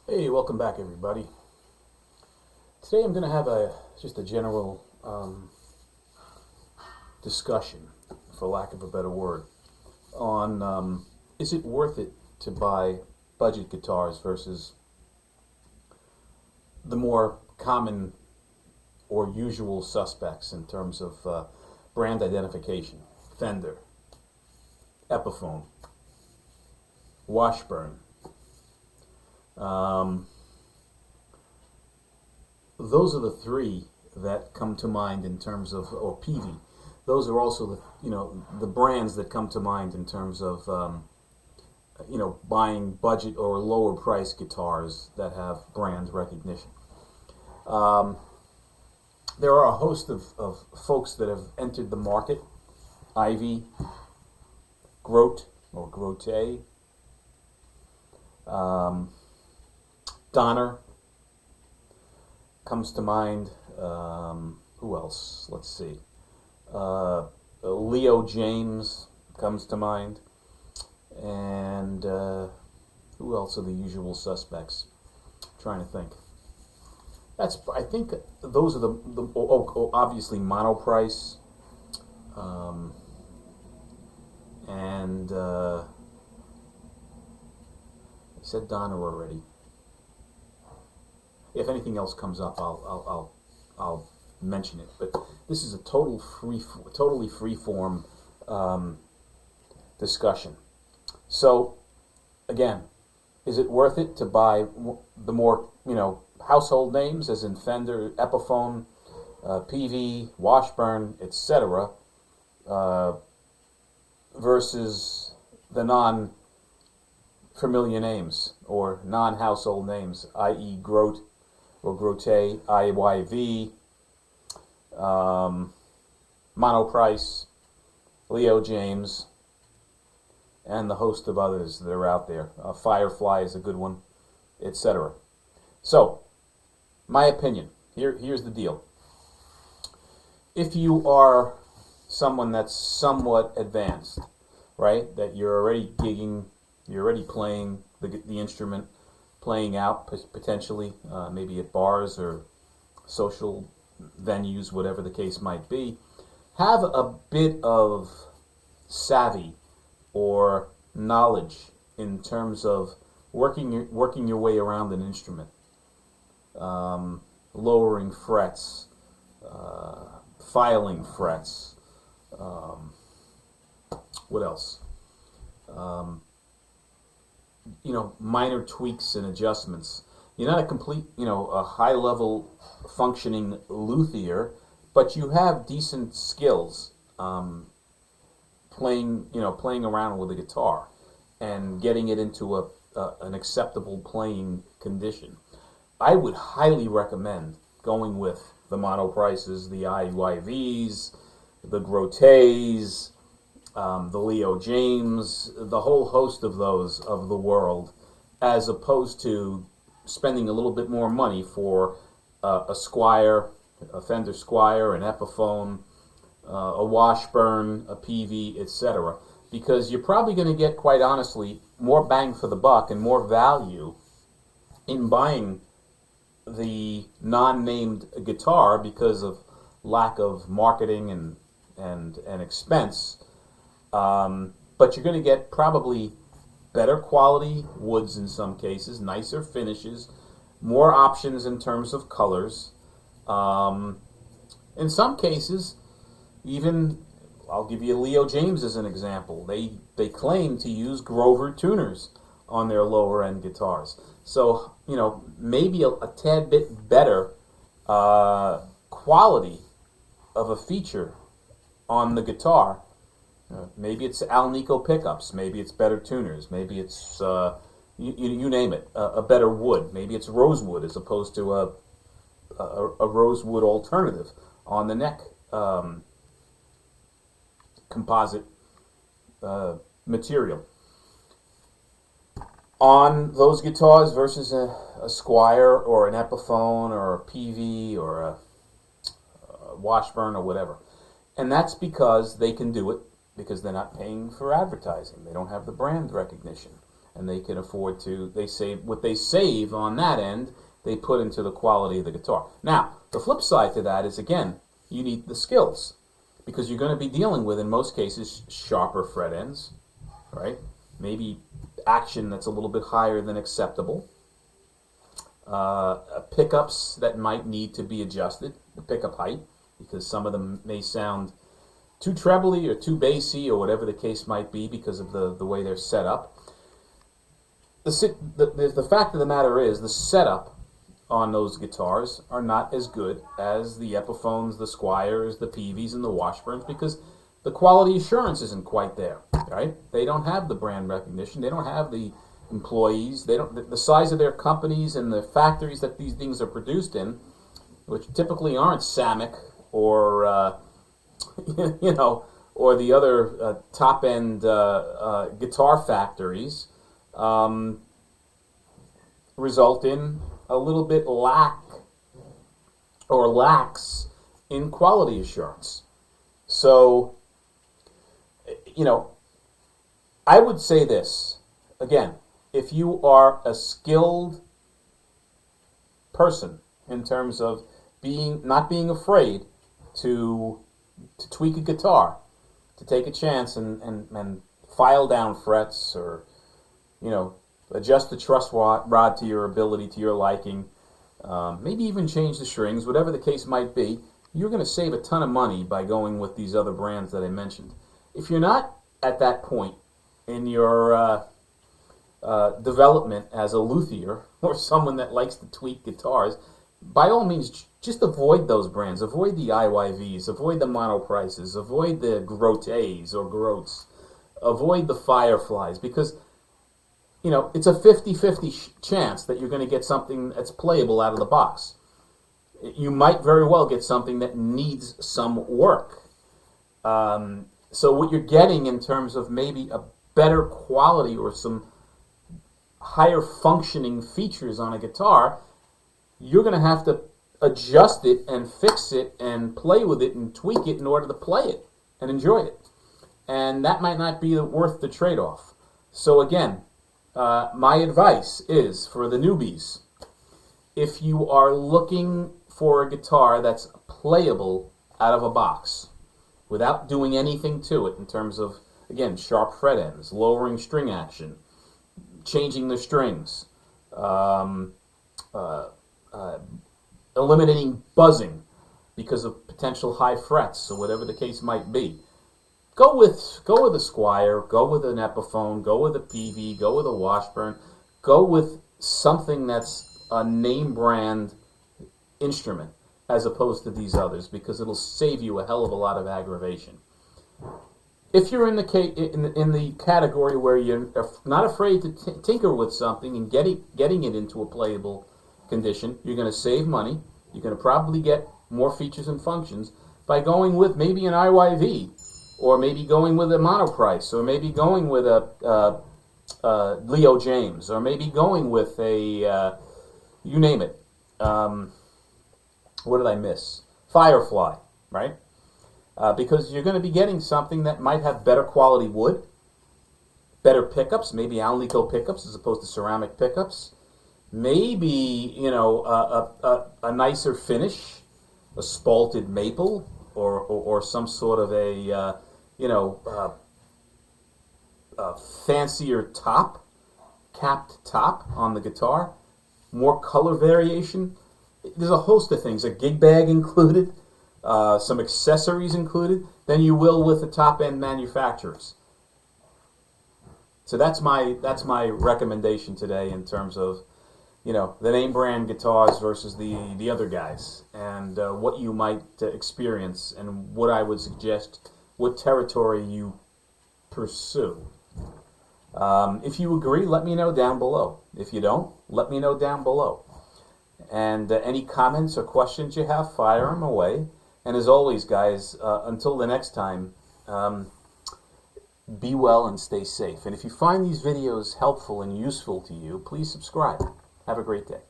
Hey, welcome back, everybody. Today I'm going to have just a general discussion, for lack of a better word, on is it worth it to buy budget guitars versus the more common or usual suspects in terms of brand identification: Fender, Epiphone, Washburn. Um, those are the three that come to mind in terms of, or PV. Those are also the brands that come to mind in terms of buying budget or lower price guitars that have brand recognition. Um, there are a host of folks that have entered the market: Ivy, Grote or Grote, um, Donner comes to mind. Who else? Let's see. Leo James comes to mind, and who else are the usual suspects? Trying to think. I think those are obviously Monoprice, and I said Donner already. If anything else comes up, I'll mention it. But this is a totally free form discussion. So again, is it worth it to buy the more household names, as in Fender, Epiphone, PV, Washburn, etc., versus the non-familiar names or non-household names, i.e., Grote or Grote, IYV, Monoprice, Leo James, and the host of others that are out there. Firefly is a good one, etc. So, my opinion. Here's the deal. If you are someone that's somewhat advanced, right, that you're already gigging, you're already playing the instrument, playing out potentially, maybe at bars or social venues, whatever the case might be, have a bit of savvy or knowledge in terms of working your way around an instrument, lowering frets, filing frets. What else? Minor tweaks and adjustments. You're not a complete, a high-level functioning luthier, but you have decent skills playing around with a guitar and getting it into an acceptable playing condition. I would highly recommend going with the Monoprices, the IYVs, the Grotes, the Leo James, the whole host of those of the world, as opposed to spending a little bit more money for a Squier, a Fender Squier, an Epiphone, a Washburn, a PV, etc. Because you're probably going to get, quite honestly, more bang for the buck and more value in buying the non-named guitar because of lack of marketing and expense. But you're going to get probably better quality woods in some cases, nicer finishes, more options in terms of colors. In some cases, even, I'll give you Leo James as an example. They claim to use Grover tuners on their lower end guitars. So, maybe a tad bit better quality of a feature on the guitar. Maybe it's Alnico pickups. Maybe it's better tuners. Maybe it's, you name it, a better wood. Maybe it's rosewood as opposed to a rosewood alternative on the neck composite material. On those guitars versus a Squier or an Epiphone or a PV or a Washburn or whatever. And that's because they can do it, because they're not paying for advertising. They don't have the brand recognition. and they can afford to, they save, what they save on that end, they put into the quality of the guitar. Now, the flip side to that is, again, you need the skills, because you're going to be dealing with, in most cases, sharper fret ends, right? Maybe action that's a little bit higher than acceptable. Pickups that might need to be adjusted, the pickup height, because some of them may sound too trebly or too bassy or whatever the case might be because of the way they're set up. The fact of the matter is the setup on those guitars are not as good as the Epiphones, the Squiers, the Peaveys, and the Washburns, because the quality assurance isn't quite there, right? They don't have the brand recognition. They don't have the employees. They don't, the size of their companies and the factories that these things are produced in, which typically aren't Samick or you know, or the other top-end guitar factories, result in a little bit lax in quality assurance. So, you know, I would say this, again, if you are a skilled person in terms of not being afraid to tweak a guitar, to take a chance and file down frets, or, you know, adjust the truss rod to your ability, to your liking, maybe even change the strings, whatever the case might be, you're going to save a ton of money by going with these other brands that I mentioned. If you're not at that point in your development as a luthier or someone that likes to tweak guitars, by all means, just avoid those brands. Avoid the IYVs, avoid the Monoprices, avoid the Grottes or Grotes, avoid the Fireflies, because, you know, it's a 50-50 chance that you're going to get something that's playable out of the box. You might very well get something that needs some work. So what you're getting in terms of maybe a better quality or some higher functioning features on a guitar, you're going to have to adjust it and fix it and play with it and tweak it in order to play it and enjoy it. And that might not be worth the trade-off. So again, my advice is for the newbies, if you are looking for a guitar that's playable out of a box without doing anything to it in terms of, again, sharp fret ends, lowering string action, changing the strings, eliminating buzzing because of potential high frets or whatever the case might be, go with a Squier, go with an Epiphone, go with a Peavey, go with a Washburn, go with something that's a name brand instrument as opposed to these others, because it'll save you a hell of a lot of aggravation. If you're in the category where you're not afraid to tinker with something and getting it into a playable condition, you're going to save money. You're going to probably get more features and functions by going with maybe an IYV, or maybe going with a Monoprice, or maybe going with a Leo James, or maybe going with a you name it. What did I miss? Firefly, right? Because you're going to be getting something that might have better quality wood, better pickups, maybe Alnico pickups as opposed to ceramic pickups, maybe, you know, a nicer finish, a spalted maple, or some sort of a you know, fancier top, capped top on the guitar, more color variation. There's a host of things, a gig bag included, some accessories included, than you will with the top-end manufacturers. So that's my recommendation today in terms of, you know, the name brand guitars versus the other guys, and what you might experience, and what I would suggest, what territory you pursue. If you agree, let me know down below. If you don't, let me know down below. And any comments or questions you have, fire them away. And as always, guys, until the next time, be well and stay safe. And if you find these videos helpful and useful to you, please subscribe. Have a great day.